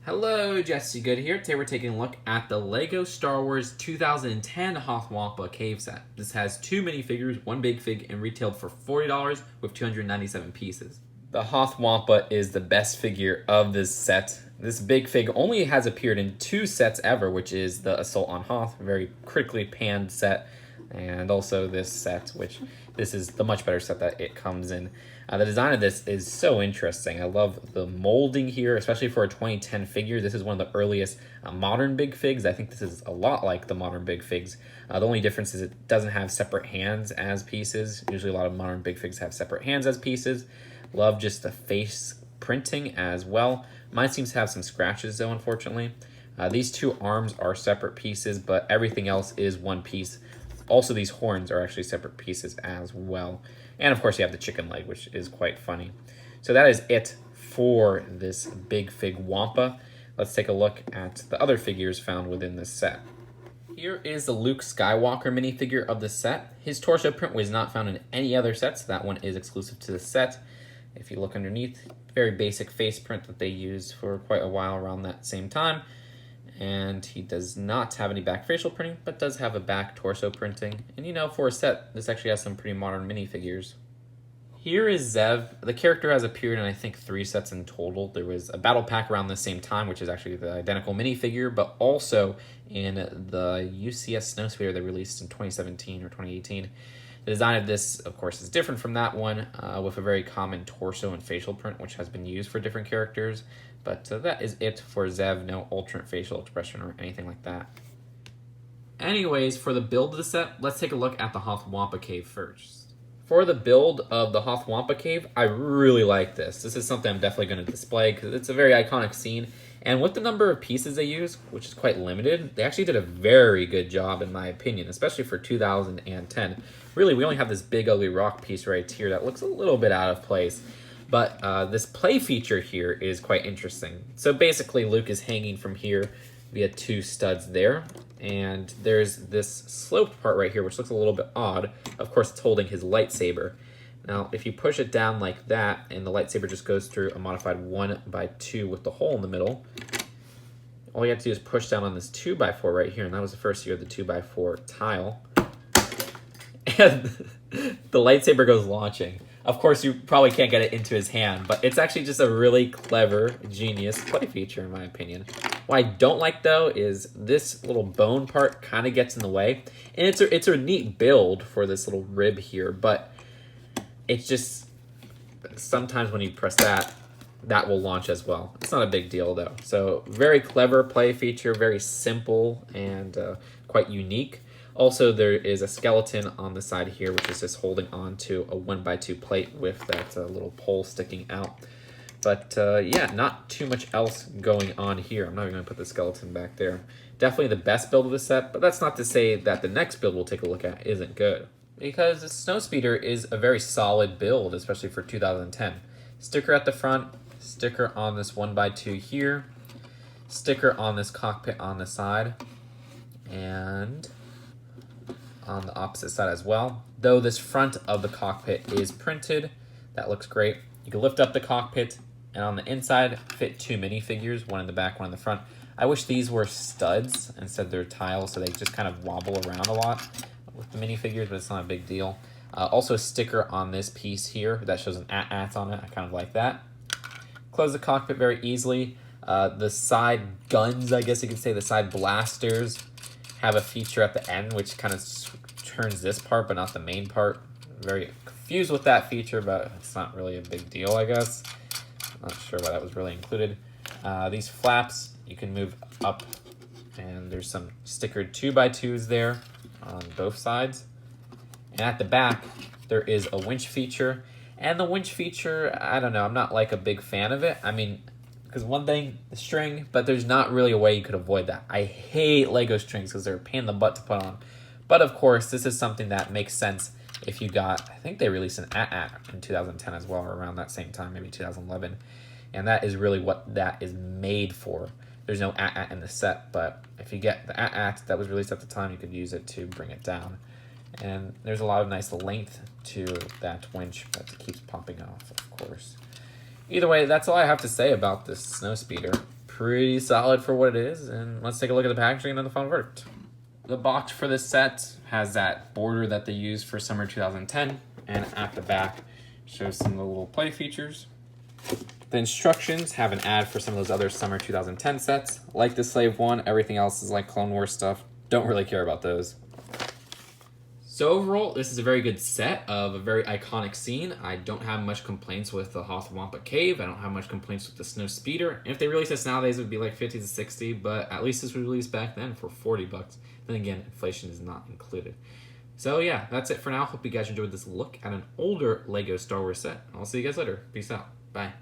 Hello, Jesse Good here. Today we're taking a look at the LEGO Star Wars 2010 Hoth Wampa cave set. This has 2 minifigures, 1 big fig, and retailed for $40 with 297 pieces. The Hoth Wampa is the best figure of this set. This big fig only has appeared in 2 sets ever, which is the Assault on Hoth, a very critically panned set, and also this set, which this is the much better set that it comes in. The design of this is so interesting. I love the molding here, especially for a 2010 figure. This is one of the earliest modern big figs. I think this is a lot like the modern big figs. The only difference is it doesn't have separate hands as pieces. Usually a lot of modern big figs have separate hands as pieces. Love just the face printing as well. Mine seems to have some scratches though, unfortunately. These 2 arms are separate pieces, but everything else is one piece. Also, these horns are actually separate pieces as well. And of course, you have the chicken leg, which is quite funny. So that is it for this big Fig Wampa. Let's take a look at the other figures found within this set. Here is the Luke Skywalker minifigure of the set. His torso print was not found in any other sets. That one is exclusive to the set. If you look underneath, very basic face print that they used for quite a while around that same time. And he does not have any back facial printing, but does have a back torso printing. And you know, for a set, this actually has some pretty modern minifigures. Here is Zev. The character has appeared in, I think, 3 sets in total. There was a battle pack around the same time, which is actually the identical minifigure, but also in the UCS Snowspeeder they released in 2017 or 2018. The design of this, of course, is different from that one, with a very common torso and facial print, which has been used for different characters. But that is it for Zev. No alternate facial expression or anything like that. Anyways, for the build of the set, let's take a look at the Hoth Wampa cave first. For the build of the Hoth Wampa cave, I really like this. This is something I'm definitely going to display because it's a very iconic scene. And with the number of pieces they use, which is quite limited, they actually did a very good job in my opinion, especially for 2010. Really, we only have this big ugly rock piece right here that looks a little bit out of place. But this play feature here is quite interesting. So basically, Luke is hanging from here via 2 studs there. And there's this sloped part right here, which looks a little bit odd. Of course, it's holding his lightsaber. Now, if you push it down like that, and the lightsaber just goes through a modified 1x2 with the hole in the middle, all you have to do is push down on this 2x4 right here, and that was the first year of the 2x4 tile. And the lightsaber goes launching. Of course, you probably can't get it into his hand, but it's actually just a really clever, genius play feature, in my opinion. What I don't like, though, is this little bone part kind of gets in the way. And it's a neat build for this little rib here, but it's just sometimes when you press that, that will launch as well. It's not a big deal, though. So very clever play feature, very simple and quite unique. Also, there is a skeleton on the side here, which is just holding on to a 1x2 plate with that little pole sticking out. But yeah, not too much else going on here. I'm not even going to put the skeleton back there. Definitely the best build of the set, but that's not to say that the next build we'll take a look at isn't good. Because the Snowspeeder is a very solid build, especially for 2010. Sticker at the front, sticker on this 1x2 here, sticker on this cockpit on the side, and on the opposite side as well. Though this front of the cockpit is printed, that looks great. You can lift up the cockpit, and on the inside fit 2 minifigures, one in the back, one in the front. I wish these were studs instead they're tiles, so they just kind of wobble around a lot with the minifigures, but it's not a big deal. Also a sticker on this piece here that shows an AT-AT on it. I kind of like that. Close the cockpit very easily. The side guns, I guess you could say, the side blasters have a feature at the end which kind of turns this part but not the main part. Very confused with that feature, but it's not really a big deal, I guess. Not sure why that was really included. These flaps you can move up, and there's some stickered 2x2s there on both sides. And at the back there is a winch feature, and the winch feature, I don't know, I'm not like a big fan of it. I mean, because one thing, the string, but there's not really a way you could avoid that. I hate Lego strings because they're a pain in the butt to put on. But of course, this is something that makes sense if you got, I think they released an AT-AT in 2010 as well, or around that same time, maybe 2011. And that is really what that is made for. There's no AT-AT in the set, but if you get the AT-AT that was released at the time, you could use it to bring it down. And there's a lot of nice length to that winch, but it keeps popping off, of course. Either way, that's all I have to say about this Snowspeeder. pretty solid for what it is. And let's take a look at the packaging and then the final verdict. The box for this set has that border that they used for summer 2010, and at the back shows some of the little play features. The instructions have an ad for some of those other summer 2010 sets. Like the Slave one, everything else is like Clone Wars stuff. Don't really care about those. So overall, this is a very good set of a very iconic scene. I don't have much complaints with the Hoth Wampa cave. I don't have much complaints with the Snowspeeder. And if they release this nowadays, it would be like 50 to 60, but at least this was released back then for 40 bucks. Then again, inflation is not included. So yeah, that's it for now. Hope you guys enjoyed this look at an older LEGO Star Wars set. I'll see you guys later. Peace out. Bye.